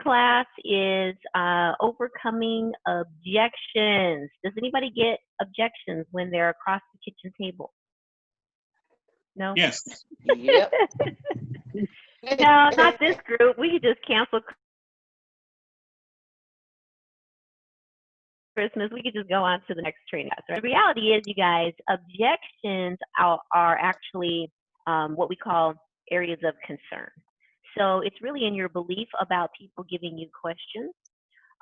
class is overcoming objections. Does anybody get objections when they're across the kitchen table? No? Yes. Yep. No, not this group. We could just cancel Christmas. We could just go on to the next train. Right? The reality is, you guys, objections are actually what we call areas of concern. So it's really in your belief about people giving you questions.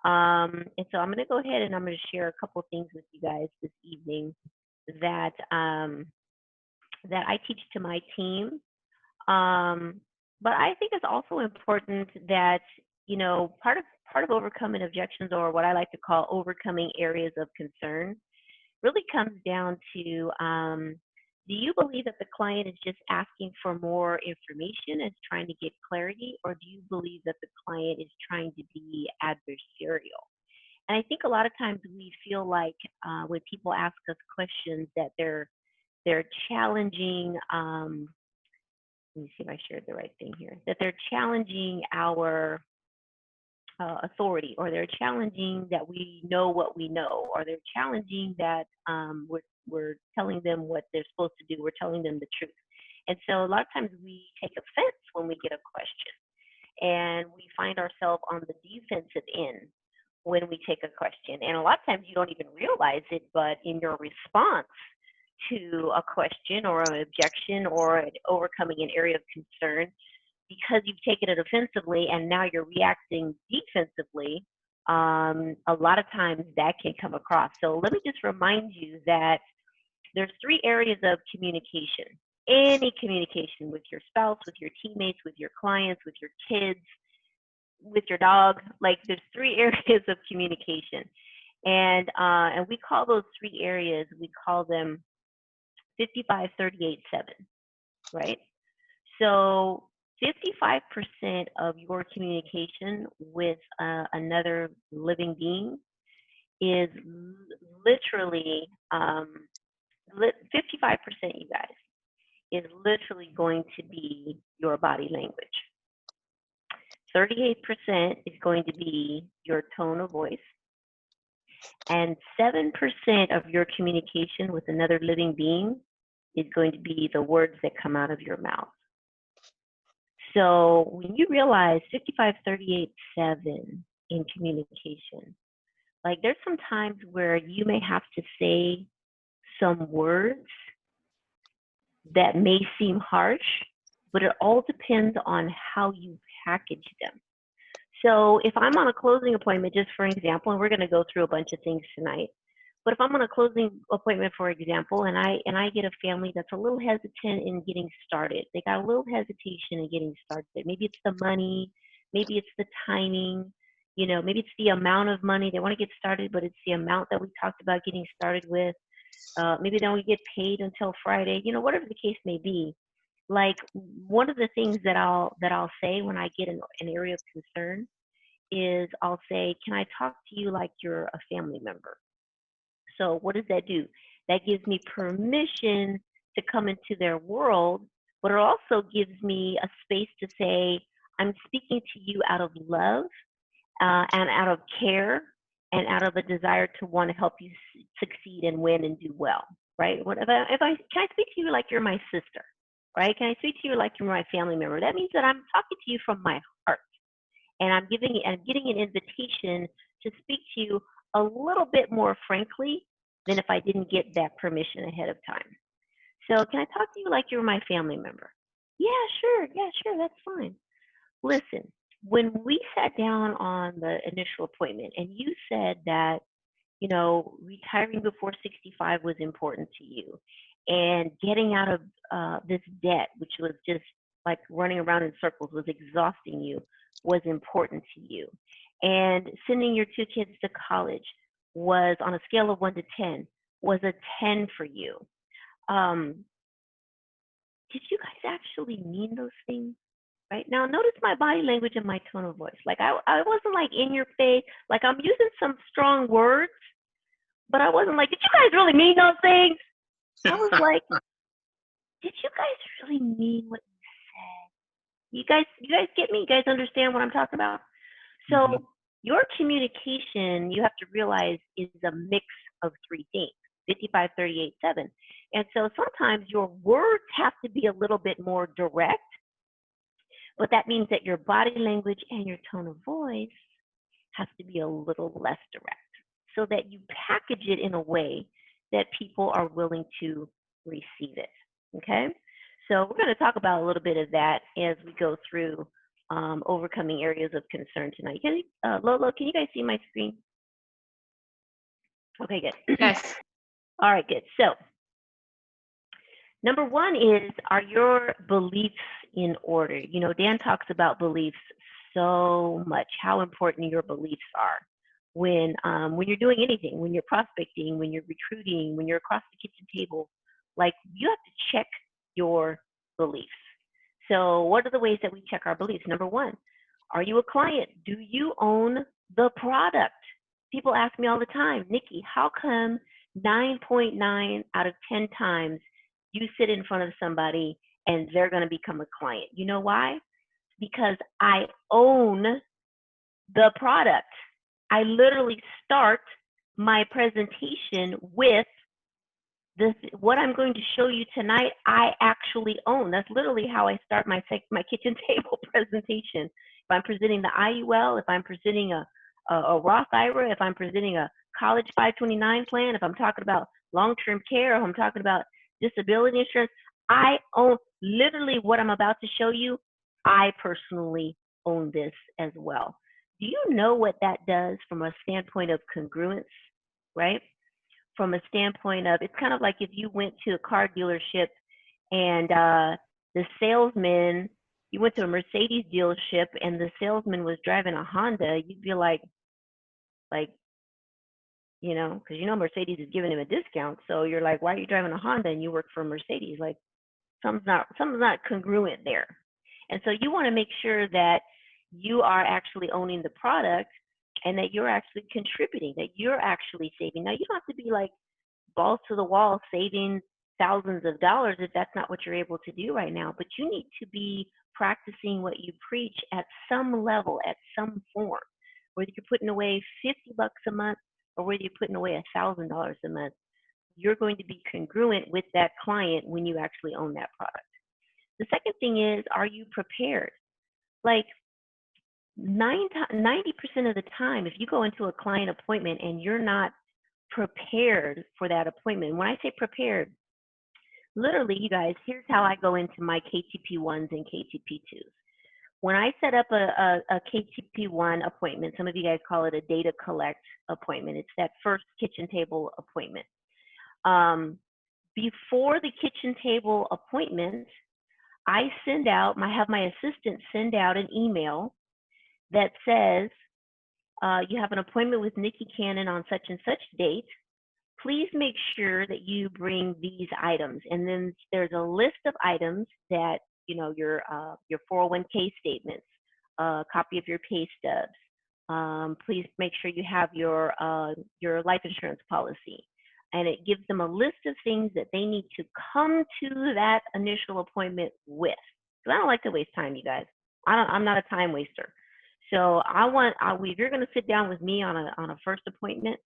And so I'm going to go ahead and I'm going to share a couple of things with you guys this evening that that I teach to my team. But I think it's also important that, you know, part of overcoming objections, or what I like to call overcoming areas of concern, really comes down to, do you believe that the client is just asking for more information and trying to get clarity, or do you believe that the client is trying to be adversarial? And I think a lot of times we feel like when people ask us questions that they're challenging. Let me see if I shared the right thing here. That they're challenging our authority, or they're challenging that we know what we know, or they're challenging that we're telling them what they're supposed to do. We're telling them the truth. And so a lot of times we take offense when we get a question, and we find ourselves on the defensive end when we take a question. And a lot of times you don't even realize it, but in your response to a question or an objection or overcoming an area of concern, because you've taken it offensively and now you're reacting defensively, a lot of times that can come across. So let me just remind you that there's 3 areas of communication. Any communication with your spouse, with your teammates, with your clients, with your kids, with your dog. Like, there's 3 areas of communication. And we call those 3 areas, we call them 55, 38, 7, right? So 55% of your communication with another living being is literally, 55%, you guys, is literally going to be your body language. 38% is going to be your tone of voice. And 7% of your communication with another living being is going to be the words that come out of your mouth. So when you realize 55, 38, 7 in communication, like, there's some times where you may have to say some words that may seem harsh, but it all depends on how you package them. So if I'm on a closing appointment, just for example, and we're going to go through a bunch of things tonight, but if I'm on a closing appointment, for example, and I get a family that's a little hesitant in getting started, they got a little hesitation in getting started. Maybe it's the money, maybe it's the timing, you know, maybe it's the amount of money. They want to get started, but it's the amount that we talked about getting started with. Maybe they don't get paid until Friday, you know, whatever the case may be. Like, one of the things that I'll say when I get an area of concern is I'll say, can I talk to you like you're a family member? So what does that do? That gives me permission to come into their world, but it also gives me a space to say, I'm speaking to you out of love and out of care and out of a desire to want to help you succeed and win and do well, right? Can I speak to you like you're my sister, right? Can I speak to you like you're my family member? That means that I'm talking to you from my heart, and I'm getting an invitation to speak to you a little bit more frankly than if I didn't get that permission ahead of time. So can I talk to you like you're my family member? Yeah, sure, that's fine. Listen, when we sat down on the initial appointment and you said that, you know, retiring before 65 was important to you, and getting out of this debt, which was just like running around in circles, was exhausting you, was important to you, and sending your 2 kids to college was, on a scale of 1 to 10, was a 10 for you. Did you guys actually mean those things? Right now, notice my body language and my tone of voice. Like, I wasn't like in your face. Like, I'm using some strong words, but I wasn't like, did you guys really mean those things? I was like, did you guys really mean what you said? You guys get me? You guys understand what I'm talking about? So your communication, you have to realize, is a mix of three things, 55, 38, 7. And so sometimes your words have to be a little bit more direct, but that means that your body language and your tone of voice has to be a little less direct so that you package it in a way that people are willing to receive it. Okay? So we're going to talk about a little bit of that as we go through overcoming areas of concern tonight. Lolo, can you guys see my screen? Okay, good. Yes. All right, good. So number one is, are your beliefs in order? You know, Dan talks about beliefs so much, how important your beliefs are when you're doing anything, when you're prospecting, when you're recruiting, when you're across the kitchen table. Like, you have to check your beliefs. So what are the ways that we check our beliefs? Number one, are you a client? Do you own the product? People ask me all the time, Nikki, how come 9.9 out of 10 times you sit in front of somebody and they're going to become a client? You know why? Because I own the product. I literally start my presentation with what I'm going to show you tonight. I actually own. That's literally how I start my kitchen table presentation. If I'm presenting the IUL, if I'm presenting a Roth IRA, if I'm presenting a college 529 plan, if I'm talking about long-term care, if I'm talking about disability insurance, I own literally what I'm about to show you. I personally own this as well. Do you know what that does from a standpoint of congruence, right? From a standpoint of, it's kind of like if you went to a car dealership and the salesman, you went to a Mercedes dealership and the salesman was driving a Honda, you'd be like, you know, because you know Mercedes is giving him a discount. So you're like, why are you driving a Honda and you work for Mercedes? Like, something's not congruent there. And so you want to make sure that you are actually owning the product and that you're actually contributing, that you're actually saving. Now, you don't have to be like balls to the wall saving thousands of dollars if that's not what you're able to do right now, but you need to be practicing what you preach at some level, at some form. Whether you're putting away $50 a month or whether you're putting away $1,000 a month, you're going to be congruent with that client when you actually own that product. The second thing is, are you prepared? Like 90% of the time, if you go into a client appointment and you're not prepared for that appointment, when I say prepared, literally, you guys, here's how I go into my KTP 1s and KTP 2s. When I set up a KTP 1 appointment, some of you guys call it a data collect appointment. It's that first kitchen table appointment. Before the kitchen table appointment, I have my assistant send out an email that says, you have an appointment with Nikki Cannon on such and such date. Please make sure that you bring these items. And then there's a list of items that, you know, your 401k statements, a copy of your pay stubs. Please make sure you have your life insurance policy. And it gives them a list of things that they need to come to that initial appointment with. Because I don't like to waste time, you guys. I'm not a time waster. So if you're going to sit down with me on a first appointment,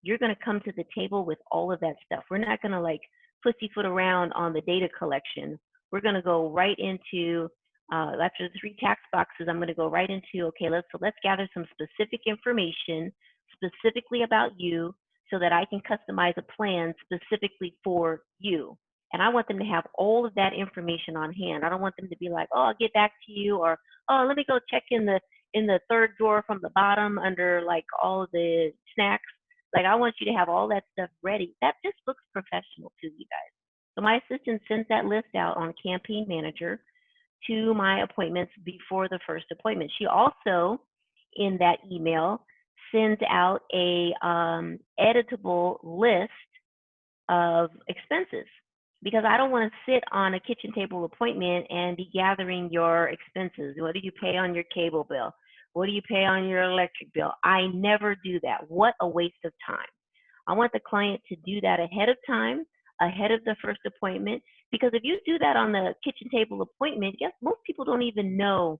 you're going to come to the table with all of that stuff. We're not going to like pussyfoot around on the data collection. We're going to go right into, after the 3 tax boxes, I'm going to go right into, okay, let's gather some specific information specifically about you so that I can customize a plan specifically for you. And I want them to have all of that information on hand. I don't want them to be like, oh, I'll get back to you, or, oh, let me go check in the third drawer from the bottom under like all of the snacks. Like, I want you to have all that stuff ready. That just looks professional to you guys. So my assistant sends that list out on Campaign Manager to my appointments before the first appointment. She also, in that email, sends out a editable list of expenses, because I don't want to sit on a kitchen table appointment and be gathering your expenses. What do you pay on your cable bill? What do you pay on your electric bill? I never do that. What a waste of time. I want the client to do that ahead of time, ahead of the first appointment, because if you do that on the kitchen table appointment, most people don't even know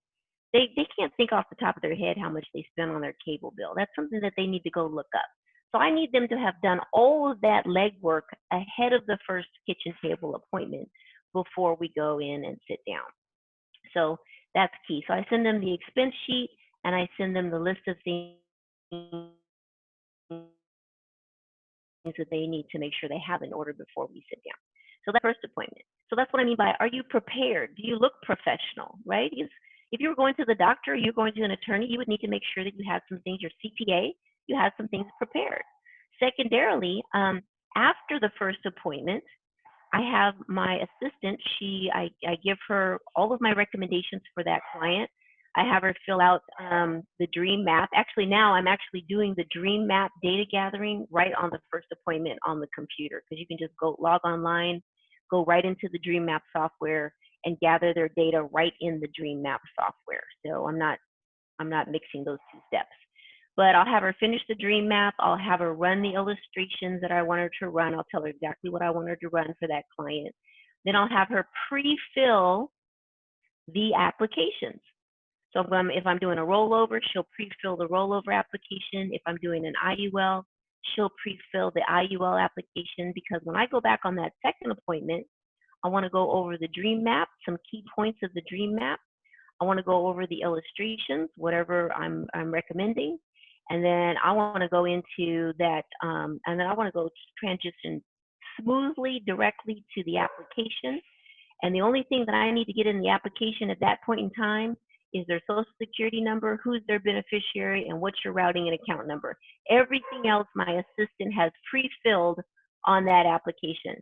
they can't think off the top of their head how much they spend on their cable bill. That's something that they need to go look up. So I need them to have done all of that legwork ahead of the first kitchen table appointment before we go in and sit down. So that's key. So I send them the expense sheet and I send them the list of things that they need to make sure they have in order before we sit down. So that's first appointment. So that's what I mean by, are you prepared? Do you look professional, right? If you were going to the doctor, you're going to an attorney, you would need to make sure that you had some things, your CPA, you had some things prepared. Secondarily, after the first appointment, I have my assistant, I give her all of my recommendations for that client. I have her fill out the dream map. Actually, now I'm actually doing the dream map data gathering right on the first appointment on the computer, because you can just go log online, go right into the dream map software and gather their data right in the dream map software. So I'm not mixing those two steps. But I'll have her finish the dream map. I'll have her run the illustrations that I want her to run. I'll tell her exactly what I want her to run for that client. Then I'll have her pre-fill the applications. So if I'm doing a rollover, she'll pre-fill the rollover application. If I'm doing an IUL, she'll pre-fill the IUL application, because when I go back on that second appointment, I want to go over the dream map, some key points of the dream map. I want to go over the illustrations, whatever I'm recommending. And then I want to go into that, and then I want to go transition smoothly directly to the application. And the only thing that I need to get in the application at that point in time is their social security number, who's their beneficiary, and what's your routing and account number. Everything else my assistant has pre-filled on that application.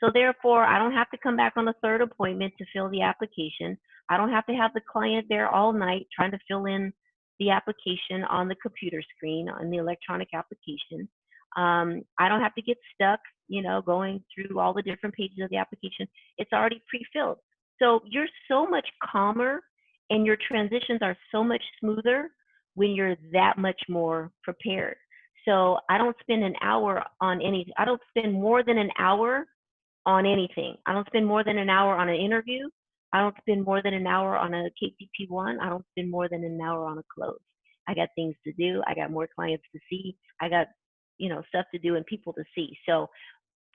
So therefore, I don't have to come back on the third appointment to fill the application. I don't have to have the client there all night trying to fill in the application on the computer screen, on the electronic application. I don't have to get stuck, going through all the different pages of the application. It's already pre-filled. So you're so much calmer and your transitions are so much smoother when you're that much more prepared. So I don't spend an hour on I don't spend more than an hour on anything. I don't spend more than an hour on an interview. I don't spend more than an hour on a KTP1. I don't spend more than an hour on a close. I got things to do. I got more clients to see. I got, stuff to do and people to see. So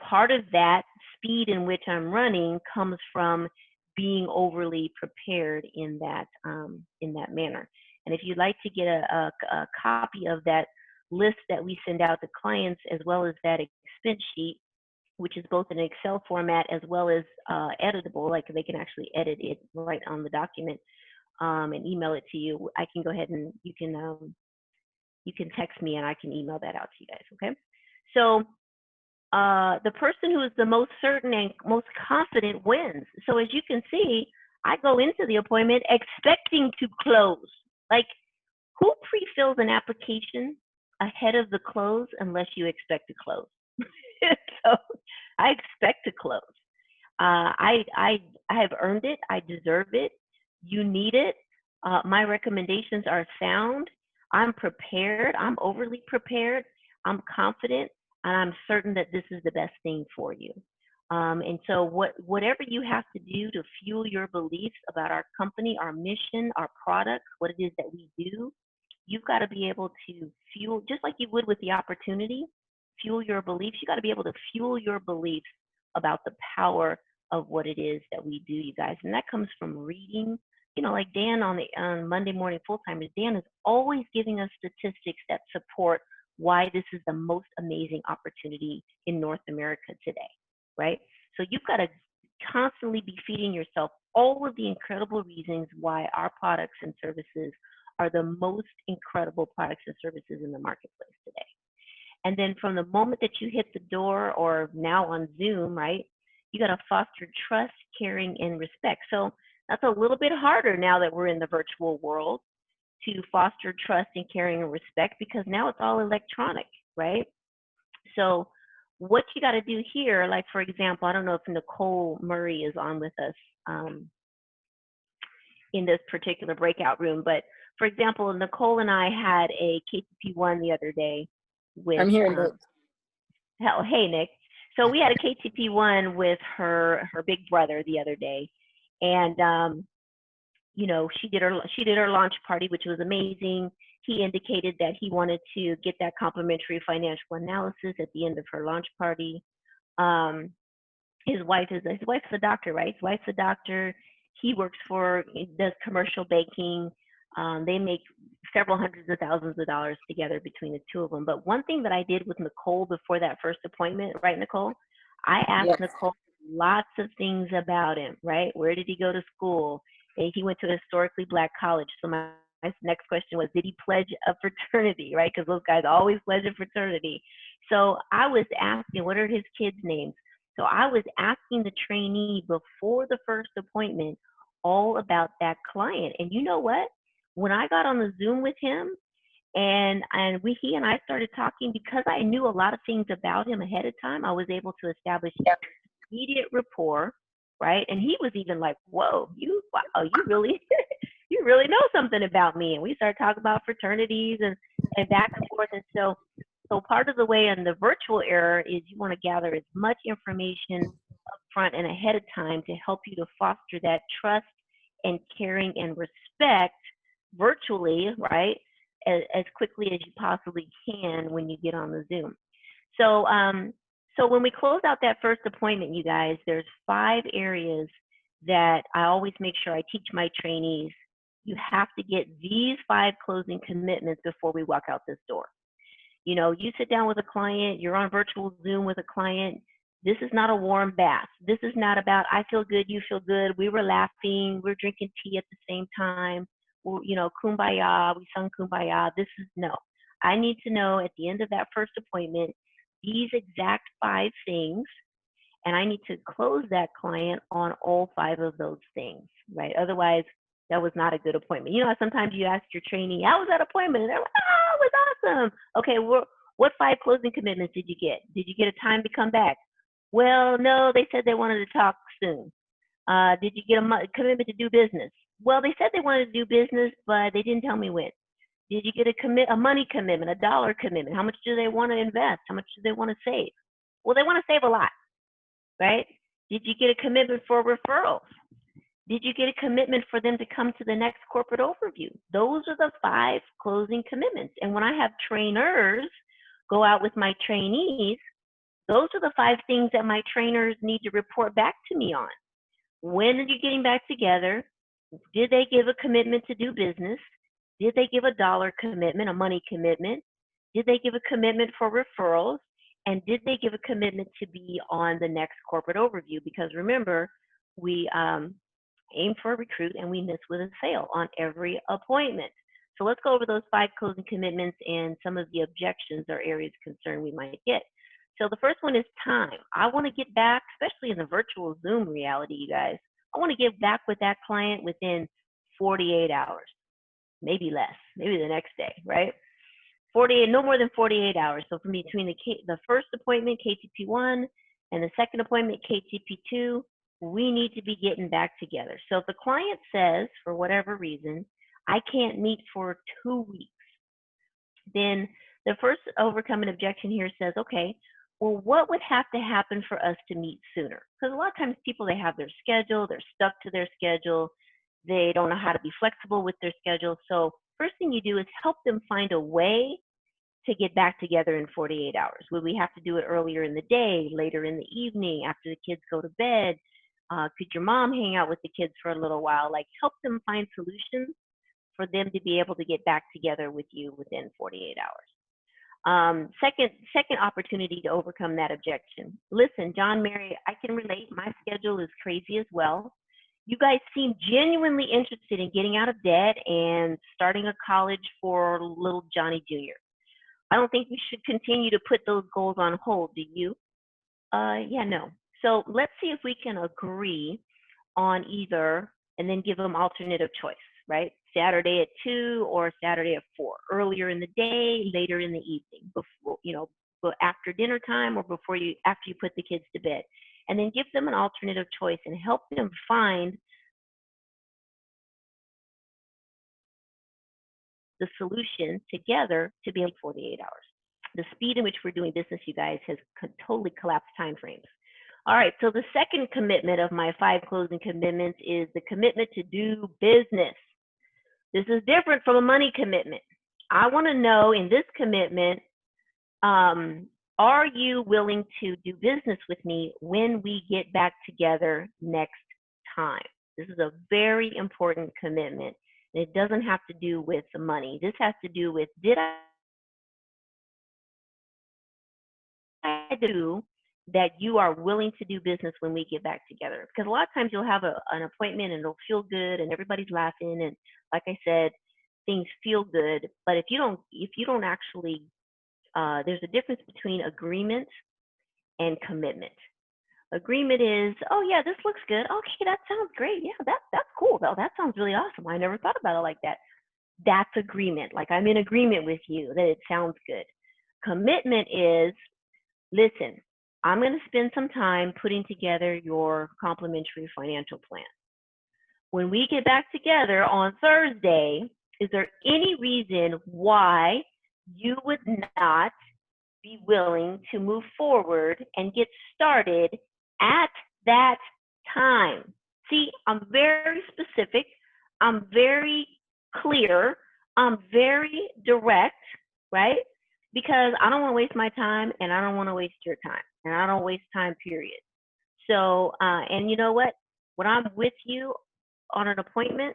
part of that speed in which I'm running comes from being overly prepared in that manner. And if you'd like to get a copy of that list that we send out to clients, as well as that expense sheet, which is both in Excel format as well as editable, like they can actually edit it right on the document and email it to you, I can go ahead and you can text me and I can email that out to you guys, okay? So the person who is the most certain and most confident wins. So as you can see, I go into the appointment expecting to close. Like, who pre-fills an application ahead of the close unless you expect to close? So I expect to close. I have earned it. I deserve it. You need it. My recommendations are sound. I'm prepared. I'm overly prepared. I'm confident, and I'm certain that this is the best thing for you. And so whatever you have to do to fuel your beliefs about our company, our mission, our products, what it is that we do, you've got to be able to fuel, just like you would with the opportunity, fuel your beliefs. You got to be able to fuel your beliefs about the power of what it is that we do, you guys. And that comes from reading. Like Dan on Monday Morning Full-Timers, Dan is always giving us statistics that support why this is the most amazing opportunity in North America today, right? So you've got to constantly be feeding yourself all of the incredible reasons why our products and services are the most incredible products and services in the marketplace today. And then from the moment that you hit the door, or now on Zoom, right, you got to foster trust, caring, and respect. So that's a little bit harder now that we're in the virtual world to foster trust and caring and respect, because now it's all electronic, right? So what you got to do here, like for example, I don't know if Nicole Murray is on with us in this particular breakout room, but for example, Nicole and I had a KTP1 the other day with, I'm here, Nick. Oh, hey, Nick. So we had a KTP1 with her big brother the other day. And, she did her launch party, which was amazing. He indicated that he wanted to get that complimentary financial analysis at the end of her launch party. Um, his wife's a doctor, right? His wife's a doctor. He does commercial banking. They make several hundreds of thousands of dollars together between the two of them. But one thing that I did with Nicole before that first appointment, right, Nicole? I asked Yes. Nicole lots of things about him, right? Where did he go to school? He went to a historically Black college. So my next question was, did he pledge a fraternity, right? Because those guys always pledge a fraternity. So I was asking, what are his kids' names? So I was asking the trainee before the first appointment all about that client. And you know what? When I got on the Zoom with him he and I started talking, because I knew a lot of things about him ahead of time, I was able to establish immediate rapport, right? And he was even like, "Whoa, wow, you really, you really know something about me." And we started talking about fraternities and back and forth. And so part of the way in the virtual era is you want to gather as much information up front and ahead of time to help you to foster that trust and caring and respect virtually, right? As quickly as you possibly can when you get on the Zoom. So when we close out that first appointment, you guys, there's 5 areas that I always make sure I teach my trainees. You have to get these 5 closing commitments before we walk out this door. You sit down with a client, you're on virtual Zoom with a client. This is not a warm bath. This is not about, I feel good, you feel good. We were laughing, we're drinking tea at the same time. Kumbaya, we sung Kumbaya. No. I need to know at the end of that first appointment, these exact 5 things, and I need to close that client on all 5 of those things, right? Otherwise, that was not a good appointment. Sometimes you ask your trainee, how was that appointment? And they're like, oh, it was awesome. Okay, what 5 closing commitments did you get? Did you get a time to come back? Well, no, they said they wanted to talk soon. Did you get a commitment to do business? Well, they said they wanted to do business, but they didn't tell me when. Did you get a money commitment, a dollar commitment? How much do they want to invest? How much do they want to save? Well, they want to save a lot, right? Did you get a commitment for referrals? Did you get a commitment for them to come to the next corporate overview? Those are the 5 closing commitments. And when I have trainers go out with my trainees, those are the 5 things that my trainers need to report back to me on. When are you getting back together? Did they give a commitment to do business? Did they give a dollar commitment, a money commitment? Did they give a commitment for referrals? And did they give a commitment to be on the next corporate overview? Because remember, we aim for a recruit and we miss with a sale on every appointment. So let's go over those 5 closing commitments and some of the objections or areas of concern we might get. So the first one is time. I want to get back, especially in the virtual Zoom reality, you guys. I want to get back with that client within 48 hours, maybe less, maybe the next day, right? No more than 48 hours. So from between the first appointment, KTP1, and the second appointment, KTP2, we need to be getting back together. So if the client says, for whatever reason, I can't meet for 2 weeks, then the first overcoming objection here says, okay, well, what would have to happen for us to meet sooner? Because a lot of times people, they have their schedule, they're stuck to their schedule, they don't know how to be flexible with their schedule. So first thing you do is help them find a way to get back together in 48 hours. Would we have to do it earlier in the day, later in the evening, after the kids go to bed? Could your mom hang out with the kids for a little while? Like, help them find solutions for them to be able to get back together with you within 48 hours. Second opportunity to overcome that objection. Listen, John, Mary, I can relate. My schedule is crazy as well. You guys seem genuinely interested in getting out of debt and starting a college for little Johnny Jr. I don't think we should continue to put those goals on hold, do you? Yeah, no. So let's see if we can agree on either, and then give them alternative choice, right? Saturday at 2 or Saturday at 4, earlier in the day, later in the evening, before, after dinner time or after you put the kids to bed. And then give them an alternative choice and help them find the solution together to be able 48 hours. The speed in which we're doing business, you guys, has totally collapsed time frames. All right, so the second commitment of my 5 closing commitments is the commitment to do business. This is different from a money commitment. I want to know in this commitment, are you willing to do business with me when we get back together next time? This is a very important commitment. And it doesn't have to do with the money. This has to do with, did I do that you are willing to do business when we get back together? Because a lot of times you'll have an appointment and it'll feel good and everybody's laughing, and like I said, things feel good. But if you don't actually, there's a difference between agreement and commitment. Agreement is, oh yeah, this looks good. Okay, that sounds great. Yeah, that's cool though. That sounds really awesome. I never thought about it like that. That's agreement. Like, I'm in agreement with you that it sounds good. Commitment is, listen, I'm going to spend some time putting together your complimentary financial plan. When we get back together on Thursday, is there any reason why you would not be willing to move forward and get started at that time? See, I'm very specific. I'm very clear. I'm very direct, right? Because I don't want to waste my time and I don't want to waste your time, and I don't waste time, period. So, and you know what? When I'm with you on an appointment,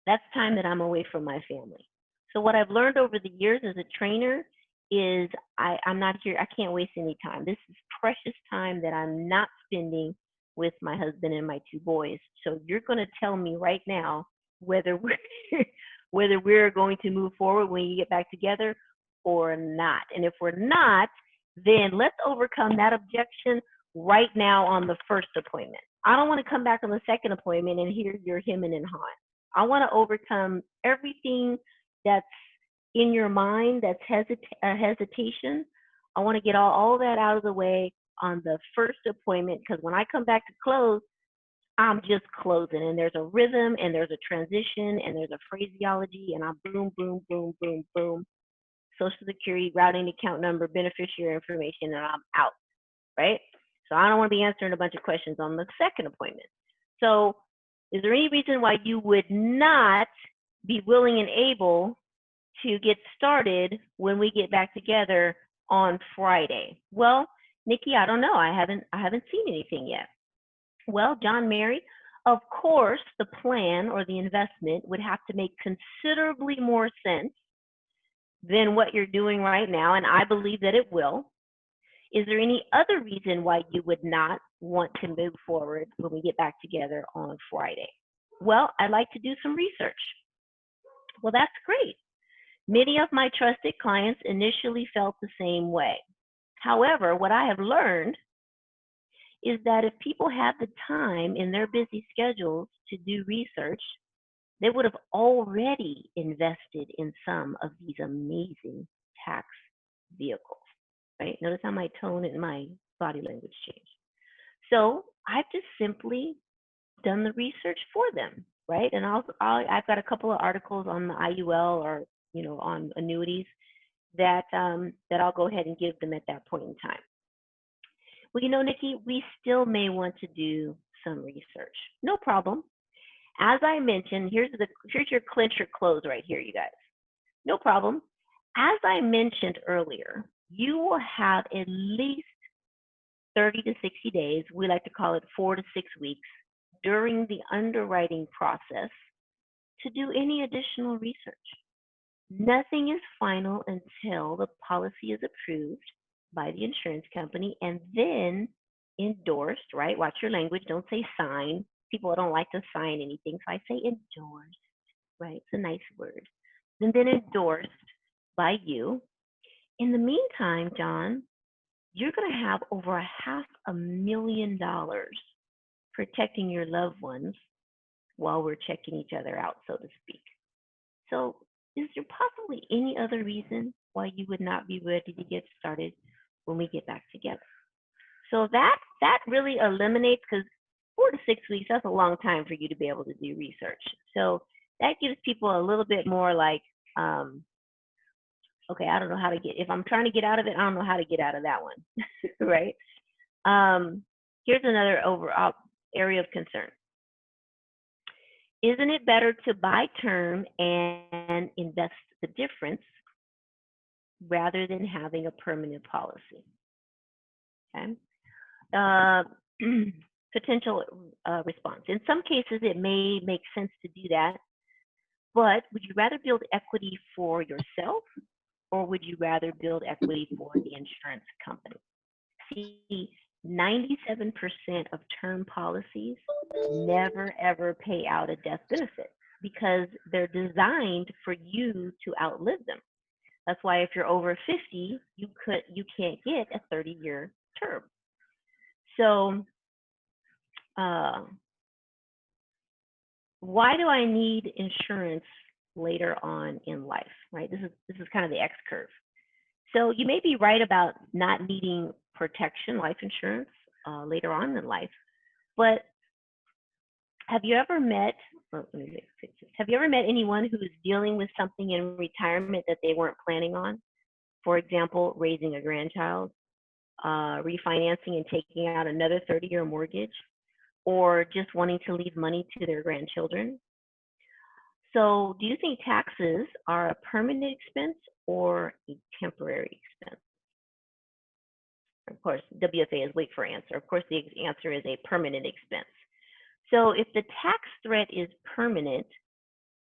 that's time that I'm away from my family. So what I've learned over the years as a trainer is I'm not here. I can't waste any time. This is precious time that I'm not spending with my husband and my 2 boys. So you're going to tell me right now whether we're going to move forward when you get back together or not. And if we're not, then let's overcome that objection right now on the first appointment. I don't want to come back on the second appointment and hear you're hemming and hawing. I want to overcome everything that's in your mind that's hesitation. I want to get all that out of the way on the first appointment, because when I come back to close, I'm just closing, and there's a rhythm and there's a transition and there's a phraseology, and I'm boom, boom, boom, boom, boom. Social Security, routing account number, beneficiary information, and I'm out, right? So I don't want to be answering a bunch of questions on the second appointment. So is there any reason why you would not be willing and able to get started when we get back together on Friday? Well, Nikki, I don't know. I haven't seen anything yet. Well, John Mary, of course, the plan or the investment would have to make considerably more sense than what you're doing right now, and I believe that it will. Is there any other reason why you would not want to move forward when we get back together on Friday? Well, I'd like to do some research. Well, that's great. Many of my trusted clients initially felt the same way. However, what I have learned is that if people had the time in their busy schedules to do research, they would have already invested in some of these amazing tax vehicles, right? Notice how my tone and my body language changed. So I've just simply done the research for them, right? And I've got a couple of articles on the IUL, or on annuities that I'll go ahead and give them at that point in time. Well, Nikki, we still may want to do some research. No problem. As I mentioned, here's your clinch or close right here, you guys. No problem. As I mentioned earlier, you will have at least 30 to 60 days, we like to call it 4 to 6 weeks, during the underwriting process to do any additional research. Nothing is final until the policy is approved by the insurance company and then endorsed, right? Watch your language, don't say sign. People don't like to sign anything, so I say endorsed, right? It's a nice word. And then endorsed by you. In the meantime, John, you're going to have over $500,000 protecting your loved ones while we're checking each other out, so to speak. So is there possibly any other reason why you would not be ready to get started when we get back together? So that really eliminates, because 4 to 6 weeks, that's a long time for you to be able to do research. So that gives people a little bit more like, okay, I don't know how to if I'm trying to get out of it, I don't know how to get out of that one, right? Here's another overall area of concern. Isn't it better to buy term and invest the difference rather than having a permanent policy? Okay. Uh, Potential response. In some cases, it may make sense to do that, but would you rather build equity for yourself or would you rather build equity for the insurance company? See, 97% of term policies never ever pay out a death benefit because they're designed for you to outlive them. That's why if you're over 50, you can't get a 30-year term. So uh, why do I need insurance later on in life? Right. This is kind of the X curve. So you may be right about not needing protection, life insurance, later on in life, but have you ever met? Well, let me fix this. Have you ever met anyone who is dealing with something in retirement that they weren't planning on? For example, raising a grandchild, refinancing and taking out another 30-year mortgage, or just wanting to leave money to their grandchildren. So do you think taxes are a permanent expense or a temporary expense? Of course, WFA is wait for answer. Of course, the answer is a permanent expense. So if the tax threat is permanent,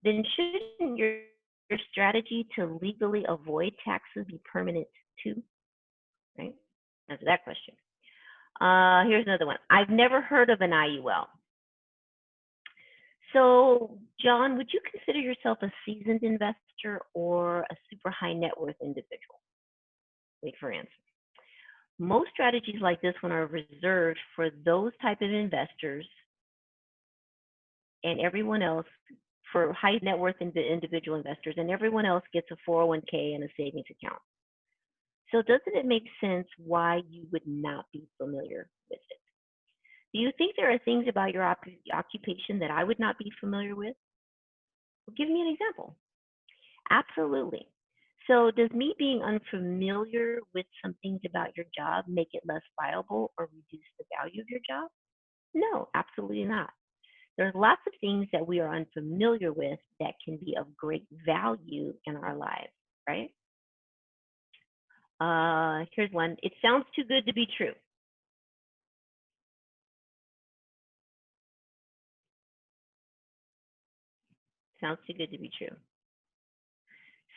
then shouldn't your strategy to legally avoid taxes be permanent too? Right? Answer that question. Here's another one. I've never heard of an IUL. So, John, would you consider yourself a seasoned investor or a super high net worth individual? Wait for answer. Most strategies like this one are reserved for those type of investors and everyone else, for high net worth individual investors, and everyone else gets a 401k and a savings account. So doesn't it make sense why you would not be familiar with it? Do you think there are things about your occupation that I would not be familiar with? Well, give me an example. Absolutely. So does me being unfamiliar with some things about your job make it less viable or reduce the value of your job? No, absolutely not. There's lots of things that we are unfamiliar with that can be of great value in our lives, right? Here's one. It sounds too good to be true. Sounds too good to be true.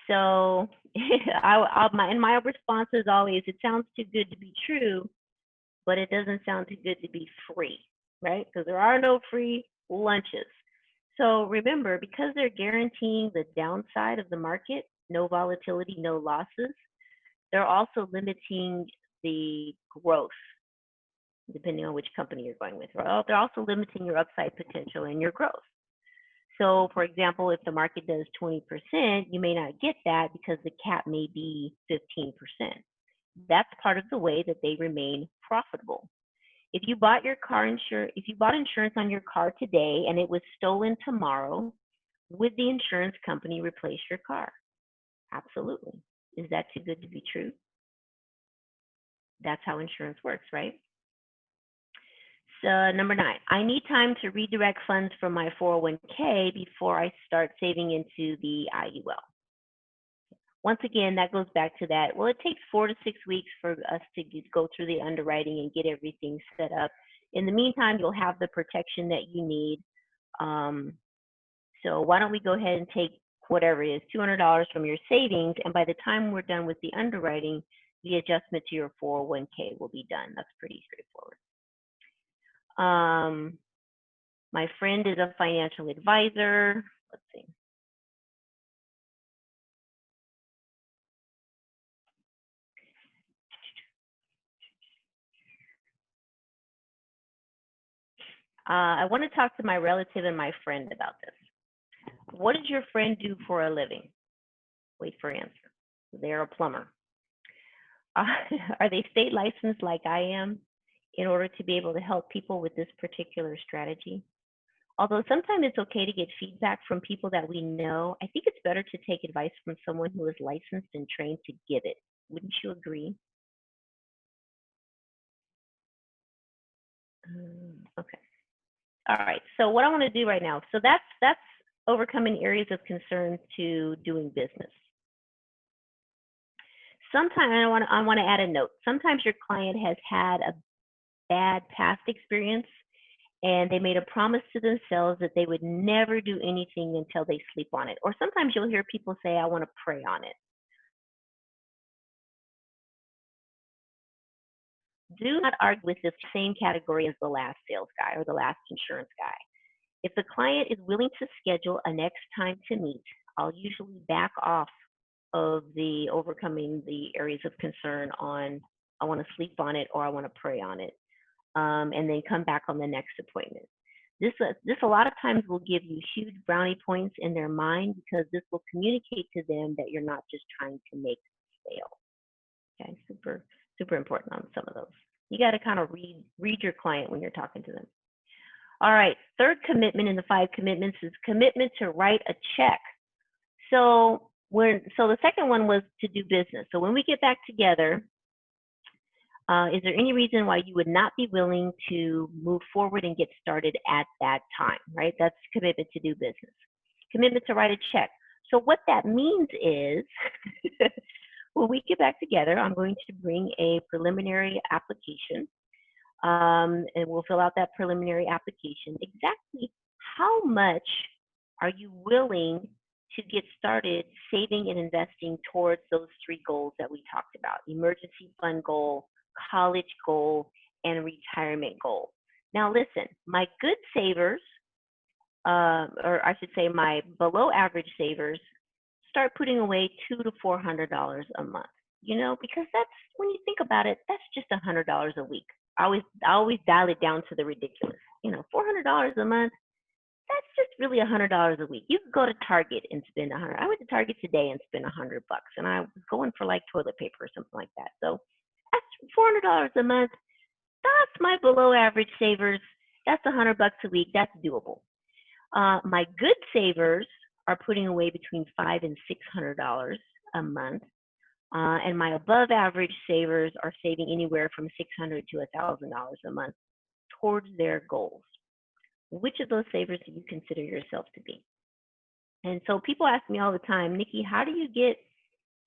So my response is always, it sounds too good to be true, but it doesn't sound too good to be free, right? Because there are no free lunches. So remember, because they're guaranteeing the downside of the market, no volatility, no losses, they're also limiting the growth, depending on which company you're going with. They're also limiting your upside potential and your growth. So, for example, if the market does 20%, you may not get that because the cap may be 15%. That's part of the way that they remain profitable. If you bought insurance on your car today and it was stolen tomorrow, would the insurance company replace your car? Absolutely. Is that too good to be true? That's how insurance works, right? So number 9, I need time to redirect funds from my 401k before I start saving into the IUL. Once again, that goes back to that. Well, it takes 4 to 6 weeks for us to go through the underwriting and get everything set up. In the meantime, you'll have the protection that you need. So why don't we go ahead and take whatever it is, $200 from your savings, and by the time we're done with the underwriting, the adjustment to your 401k will be done. That's pretty straightforward. My friend is a financial advisor. Let's see. I want to talk to my relative and my friend about this. What does your friend do for a living? Wait for answer. They're a plumber. Are they state licensed like I am in order to be able to help people with this particular strategy? Although sometimes it's okay to get feedback from people that we know, I think it's better to take advice from someone who is licensed and trained to give it. Wouldn't you agree? Okay. All right. So what I want to do right now. So that's overcoming areas of concern to doing business. Sometimes I want to add a note. Sometimes your client has had a bad past experience and they made a promise to themselves that they would never do anything until they sleep on it. Or sometimes you'll hear people say, I want to pray on it. Do not argue with this same category as the last sales guy or the last insurance guy. If the client is willing to schedule a next time to meet, I'll usually back off of the overcoming the areas of concern on I want to sleep on it or I want to pray on it, and then come back on the next appointment. This a lot of times will give you huge brownie points in their mind because this will communicate to them that you're not just trying to make a sale. Okay, super important on some of those. You got to kind of read your client when you're talking to them. All right, third commitment in the 5 commitments is commitment to write a check. So the second one was to do business. So when we get back together, is there any reason why you would not be willing to move forward and get started at that time, right? That's commitment to do business. Commitment to write a check. So what that means is when we get back together, I'm going to bring a preliminary application, and we'll fill out that preliminary application. Exactly how much are you willing to get started saving and investing towards those 3 goals that we talked about: emergency fund goal, college goal, and retirement goal. Now listen, my good savers, or I should say my below average savers, start putting away $200 to $400 a month. You know, because that's, when you think about it, that's just $100 a week. I always dial it down to the ridiculous. You know, $400 a month, that's just really $100 a week. You could go to Target and spend $100. I went to Target today and spent $100, and I was going for like toilet paper or something like that. So that's $400 a month. That's my below average savers. That's $100 a week. That's doable. My good savers are putting away between $500 and $600 a month. And my above average savers are saving anywhere from $600 to $1,000 a month towards their goals. Which of those savers do you consider yourself to be? And so people ask me all the time, Nikki, how do you get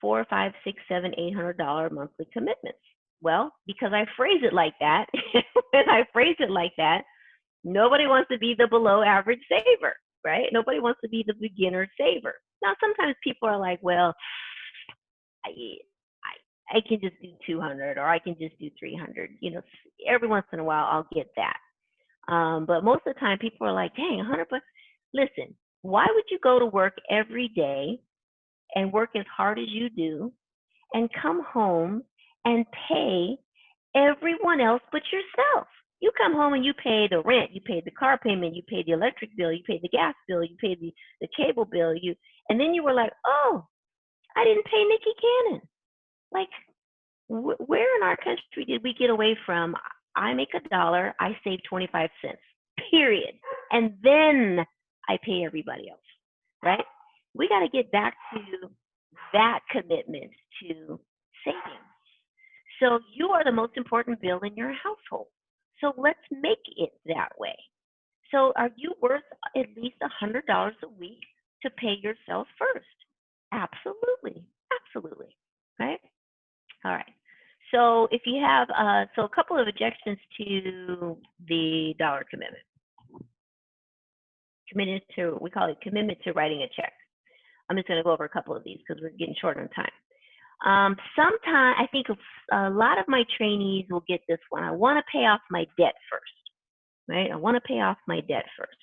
$400, $500, $600, $700, $800 monthly commitments? Well, because I phrase it like that. When I phrase it like that, nobody wants to be the below average saver, right? Nobody wants to be the beginner saver. Now, sometimes people are like, well, I can just do 200 or I can just do 300. You know, every once in a while I'll get that. But most of the time people are like, dang, $100. Listen, why would you go to work every day and work as hard as you do and come home and pay everyone else but yourself? You come home and you pay the rent, you pay the car payment, you pay the electric bill, you pay the gas bill, you pay the cable bill, and then you were like, oh, I didn't pay Nikki Cannon. Like, where in our country did we get away from, I make $1, I save 25 cents, period. And then I pay everybody else, right? We got to get back to that commitment to saving. So you are the most important bill in your household. So let's make it that way. So are you worth at least $100 a week to pay yourself first? Absolutely. Absolutely. Right? All right. So if you have, so a couple of objections to the dollar commitment. We call it commitment to writing a check. I'm just going to go over a couple of these because we're getting short on time. Sometimes I think a lot of my trainees will get this one. I want to pay off my debt first, right? I want to pay off my debt first.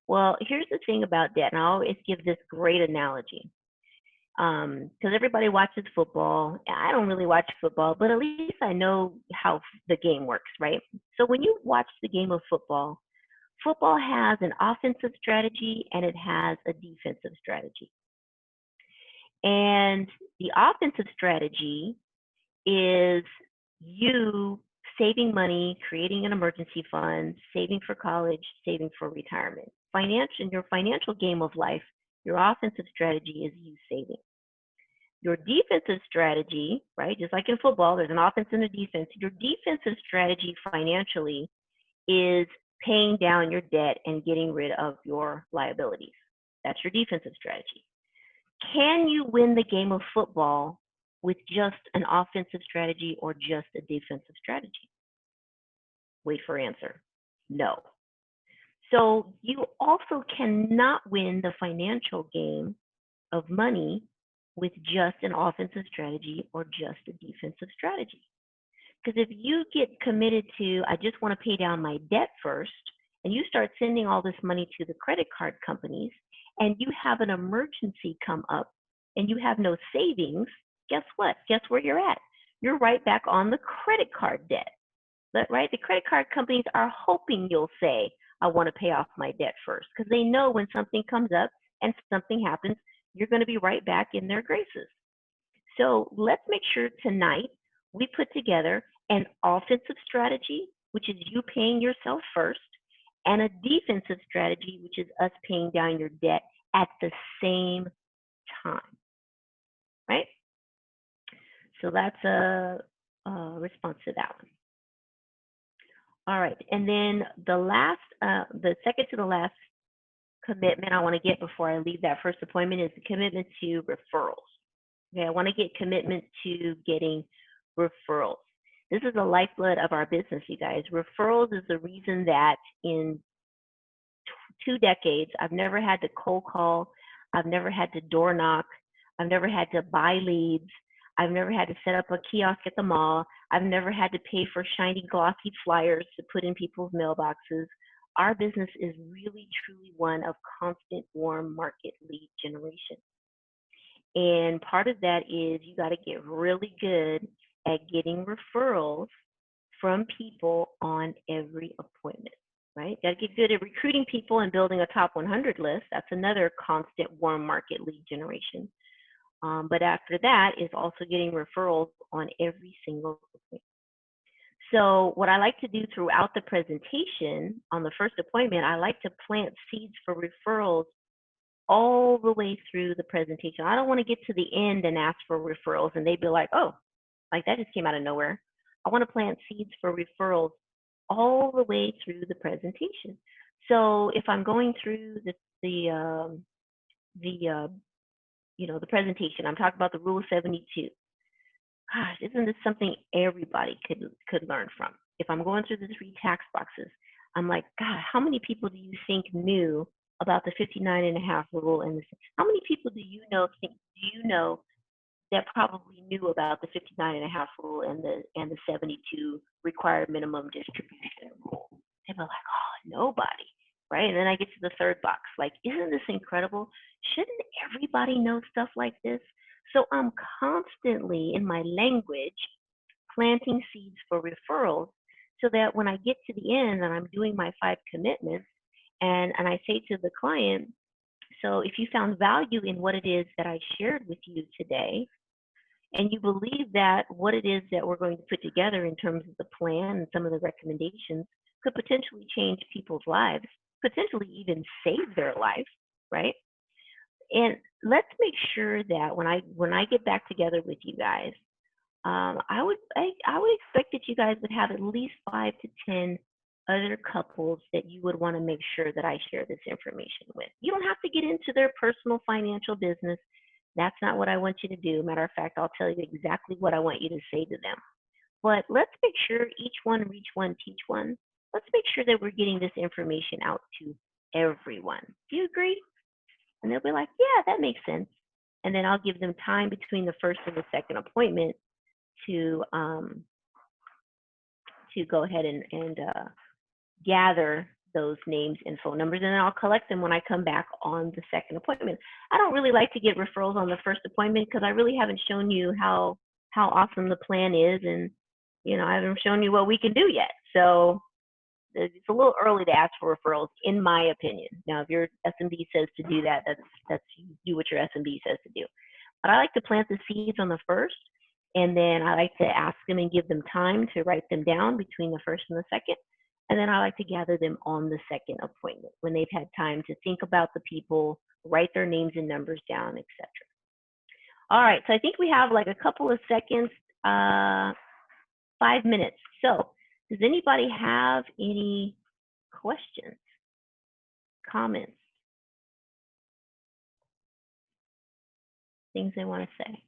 Well, here's the thing about debt, and I always give this great analogy. Because everybody watches football. I don't really watch football, but at least I know how the game works, right? So when you watch the game of football, football has an offensive strategy and it has a defensive strategy. And the offensive strategy is you saving money, creating an emergency fund, saving for college, saving for retirement. In your financial game of life, your offensive strategy is you saving. Your defensive strategy, right, just like in football, there's an offense and a defense. Your defensive strategy financially is paying down your debt and getting rid of your liabilities. That's your defensive strategy. Can you win the game of football with just an offensive strategy or just a defensive strategy? Wait for answer. No. So you also cannot win the financial game of money with just an offensive strategy or just a defensive strategy. Because if you get committed to, I just want to pay down my debt first, and you start sending all this money to the credit card companies, and you have an emergency come up and you have no savings, guess what? Guess where you're at? You're right back on the credit card debt. Right? The credit card companies are hoping you'll say, I want to pay off my debt first, because they know when something comes up and something happens, you're going to be right back in their graces. So let's make sure tonight we put together an offensive strategy, which is you paying yourself first, and a defensive strategy, which is us paying down your debt at the same time, right? So that's a response to that one. All right, and then the second to the last commitment I want to get before I leave that first appointment is the commitment to referrals. Okay, I want to get commitment to getting referrals. This is the lifeblood of our business, you guys. Referrals is the reason that in 2 decades, I've never had to cold call, I've never had to door knock, I've never had to buy leads, I've never had to set up a kiosk at the mall, I've never had to pay for shiny, glossy flyers to put in people's mailboxes. Our business is really, truly one of constant warm market lead generation. And part of that is you got to get really good at getting referrals from people on every appointment, right? Got to get good at recruiting people and building a top 100 list. That's another constant warm market lead generation. But after that is also getting referrals on every single appointment. So what I like to do throughout the presentation on the first appointment, I like to plant seeds for referrals all the way through the presentation. I don't want to get to the end and ask for referrals and they'd be like, oh, like that just came out of nowhere. I want to plant seeds for referrals all the way through the presentation. So if I'm going through the presentation, I'm talking about the Rule of 72. Gosh, isn't this something everybody could learn from? If I'm going through the 3 tax boxes, I'm like, God, how many people do you think knew about the 59.5 rule? And how many people do you know that probably knew about the 59.5 rule and the 72 required minimum distribution rule? They were like, oh, nobody, right? And then I get to the 3rd box, like, isn't this incredible? Shouldn't everybody know stuff like this? So I'm constantly in my language planting seeds for referrals so that when I get to the end and I'm doing my 5 commitments and I say to the client, so if you found value in what it is that I shared with you today, and you believe that what it is that we're going to put together in terms of the plan and some of the recommendations could potentially change people's lives, potentially even save their life, right? And let's make sure that when I get back together with you guys, I would expect that you guys would have at least 5 to 10 other couples that you would want to make sure that I share this information with. You don't have to get into their personal financial business. That's not what I want you to do. Matter of fact, I'll tell you exactly what I want you to say to them. But let's make sure each one reach one, teach one. Let's make sure that we're getting this information out to everyone. Do you agree? And they'll be like, yeah, that makes sense. And then I'll give them time between the first and the second appointment to go ahead and gather those names and phone numbers, and then I'll collect them when I come back on the second appointment. I don't really like to get referrals on the first appointment because I really haven't shown you how awesome the plan is, and I haven't shown you what we can do yet. So it's a little early to ask for referrals, in my opinion. Now, if your SMD says to do that, that's you do what your SMD says to do. But I like to plant the seeds on the first, and then I like to ask them and give them time to write them down between the first and the second. And then I like to gather them on the second appointment when they've had time to think about the people, write their names and numbers down, etc. All right, so I think we have like a couple of seconds, 5 minutes. So Does anybody have any questions, comments, things they want to say?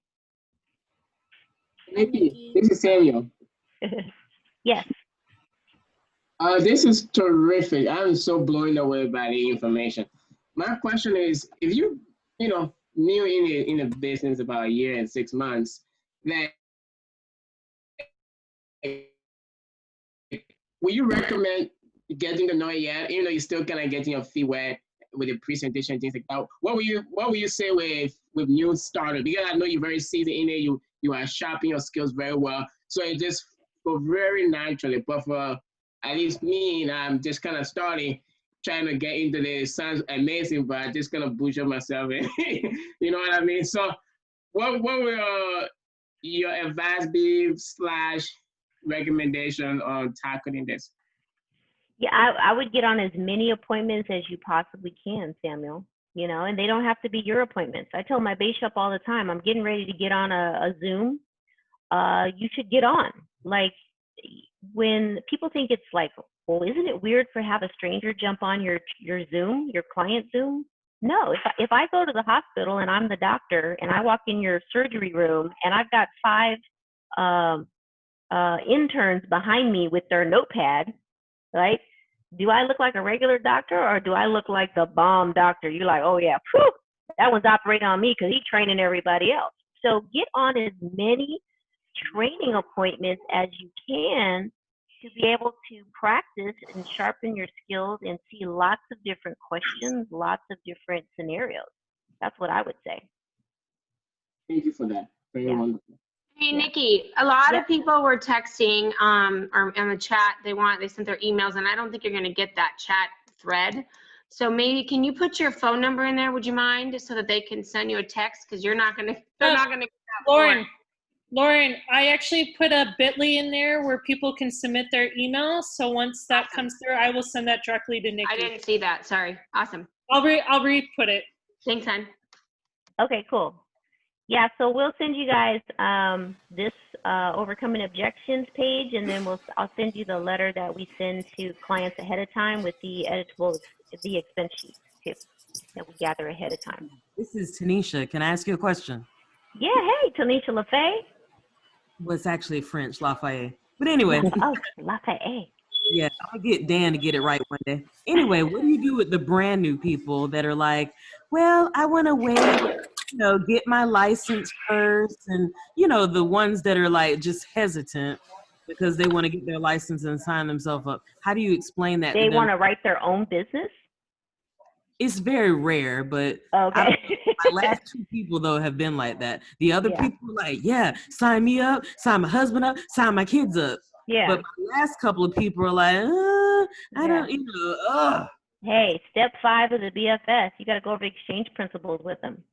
Nikki, this is Samuel. Yes. This is terrific. I'm so blown away by the information. My question is, if new in a business about a year and 6 months, then will you recommend getting to know it yet, even though you're still kind of getting your feet wet with the presentation and things like that? What will you say with new starters? Because I know you're very seasoned in it, you are sharpening your skills very well. So it just go very naturally. But for at least me, and I'm just kind of starting, trying to get into this. Sounds amazing, but I just kind of butcher myself. You know what I mean? So what will your advice be / recommendation on tackling this? Yeah, I would get on as many appointments as you possibly can, Samuel. You know, and they don't have to be your appointments. I tell my base shop all the time, I'm getting ready to get on a Zoom. You should get on. Like, when people think it's like, well, isn't it weird for have a stranger jump on your Zoom, your client Zoom? No, if I go to the hospital and I'm the doctor and I walk in your surgery room and I've got 5 interns behind me with their notepad, right? Do I look like a regular doctor or do I look like the bomb doctor? You're like, oh yeah, whew, that one's operating on me because he's training everybody else. So get on as many training appointments as you can to be able to practice and sharpen your skills and see lots of different questions, lots of different scenarios. That's what I would say. Thank you for that. Very wonderful. Hey, Nikki, a lot of people were texting or in the chat. They sent their emails, and I don't think you're going to get that chat thread. So maybe can you put your phone number in there? Would you mind, so that they can send you a text? Because they're not going to get that. Lauren, I actually put a bit.ly in there where people can submit their emails. So once that comes through, I will send that directly to Nikki. I didn't see that. Sorry. Awesome. I'll re-put it. Thanks, hon. Okay, cool. Yeah, so we'll send you guys this Overcoming Objections page, and then I'll send you the letter that we send to clients ahead of time with the the expense sheets too, that we gather ahead of time. This is Tanisha. Can I ask you a question? Yeah, hey, Tanisha LaFay. Well, it's actually French, Lafayette. But anyway. Oh, Lafayette. Yeah, I'll get Dan to get it right one day. Anyway, what do you do with the brand new people that are like, well, I want to wait, get my license first, and, the ones that are like just hesitant because they want to get their license and sign themselves up. How do you explain that to them? They want to write their own business? It's very rare, but okay. My last 2 people, though, have been like that. The other people are like, yeah, sign me up, sign my husband up, sign my kids up. Yeah. But my last couple of people are like, I don't, Hey, step 5 of the BFS, you got to go over exchange principles with them.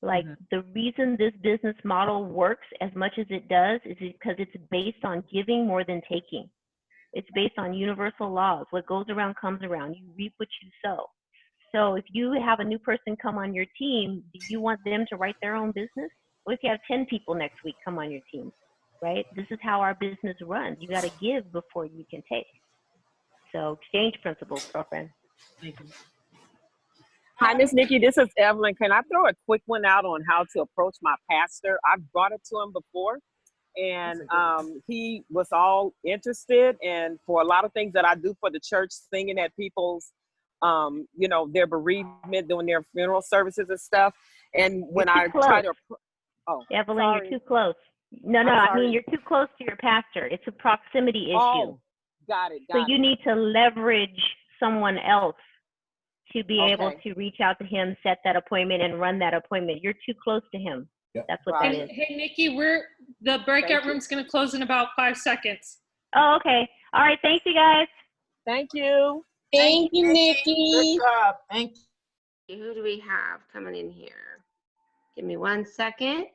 Like, the reason this business model works as much as it does is because it's based on giving more than taking. It's based on universal laws. What goes around comes around. You reap what you sow. So if you have a new person come on your team, do you want them to write their own business? What if you have 10 people next week come on your team, right? This is how our business runs. You got to give before you can take. So exchange principles, girlfriend. Thank you. Hi, Miss Nikki. This is Evelyn. Can I throw a quick one out on how to approach my pastor? I've brought it to him before, and he was all interested. And for a lot of things that I do for the church, singing at people's their bereavement, doing their funeral services and stuff. And when I try to, Evelyn, sorry. you're too close. No, I mean, you're too close to your pastor. It's a proximity issue. Oh, got it. So you need to leverage someone else to be able to reach out to him, set that appointment, and run that appointment. You're too close to him. Yep. That's what that is. Hey, Nikki, the breakout room's going to close in about 5 seconds. Oh, okay. All right. Thanks, you guys. Thank you. Thank you, Nikki. Good job. Thank you. Who do we have coming in here? Give me 1 second.